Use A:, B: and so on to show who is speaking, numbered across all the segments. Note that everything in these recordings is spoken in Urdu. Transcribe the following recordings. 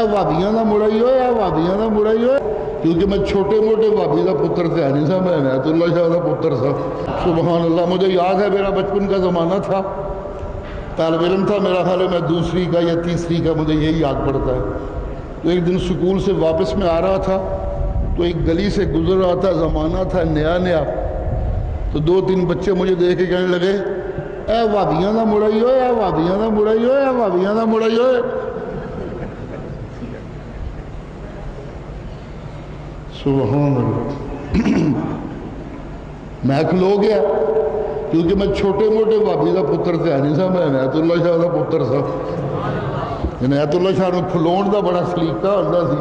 A: بھابیاں دا مڑا ہی ہوئے بھابیاں دا مڑا ہی ہوئے کیونکہ میں چھوٹے موٹے بھابی دا پتر سے نہیں تھا، میں عنایت اللہ شاہ دا پتر تھا۔ سبحان اللہ، مجھے یاد ہے میرا بچپن کا زمانہ تھا، طالب علم تھا، میرا خیال ہے میں دوسری کا یا تیسری کا، مجھے یہی یاد پڑتا ہے۔ تو ایک دن سکول سے واپس میں آ رہا تھا تو ایک گلی سے گزر رہا تھا، زمانہ تھا نیا نیا، تو دو تین بچے مجھے دیکھ کے کہنے لگے اے بھابیاں دا مڑا ہی ہوئے بھابیاں دا مڑا ہی ہوئے بھابیاں دا مڑا ہی ہوئے۔ سبحان اللہ، میں کھلو گیا کیونکہ میں چھوٹے موٹے بھابی دا پتر سے نہیں تھا، میں عنایت اللہ شاہ دا پتر تھا۔ عنایت اللہ شاہ نے کھلون دا بڑا سلیقہ ہوتا سی،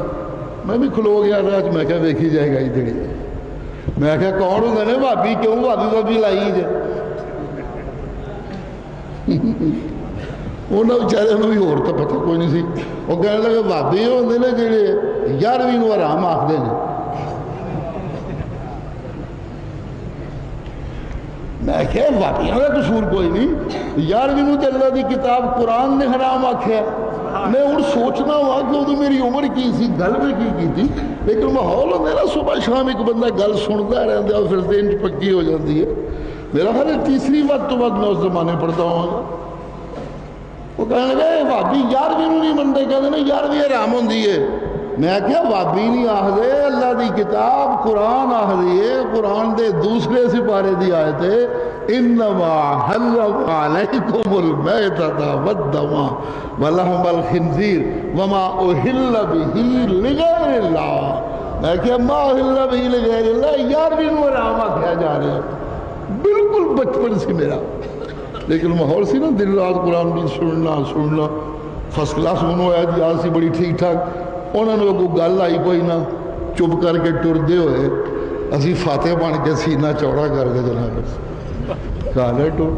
A: میں بھی کھلو گیا راج، میں کہا ویکھی جائے گا جڑی، میں کہا کون ہوندے نے بھابی، کیوں بھابی لائی جے؟ انہوں بیچارے بھی اور تو پتہ کوئی نہیں سی، وہ کہنے لگے بھابی ہوندے نے جڑے 11ویں نوں حرام آکھدے نے۔ میں کہا بھابیاں کا قصور کوئی نہیں، 11ویں نوں تے اللہ دی کتاب قرآن نے حرام آکھیا۔ میں ہوں سوچنا ہوا کہ وہ میری عمر کی سی، گل میں کی تھی، لیکن ماحول ہوتا ہے نا، صبح شام ایک بندہ گل سنتا رہتا ہے اور پھر ذہن پکی ہو جاتی ہے۔ میرا خیال ہے تیسری وقت تو بعد میں اس زمانے پڑھتا ہوں گا۔ وہ کہنے لگے بھابی 11ویں نوں نہیں منتے، کہتے ہیں 11ویں حرام ہوندی ہے۔ میں کیا بھابی نہیں آخدے، اللہ دی کتاب قرآن آخدی ہے، قرآن دے دوسرے سپارے دی آیت ہے انما حرم علیکم المیتۃ والدم ولحم الخنزیر وما اہل بہ لغیر اللہ۔ میں کیا ما اہل بہ لغیر اللہ 11ویں نوں حرام آکھیا جا رہا ہے، بالکل بچپن سے میرا، لیکن ماحول سی نا دن رات قرآن بھی سننا فرسٹ کلاس منو ہے جی، آج سی بڑی ٹھیک ٹھاک۔ انہوں نے کوئی گل آئی کوئی نہ، چپ کر کے ٹردے ہوئے، اسی فاتح بن کے سینہ چوڑا کر کے جناب کالے ٹور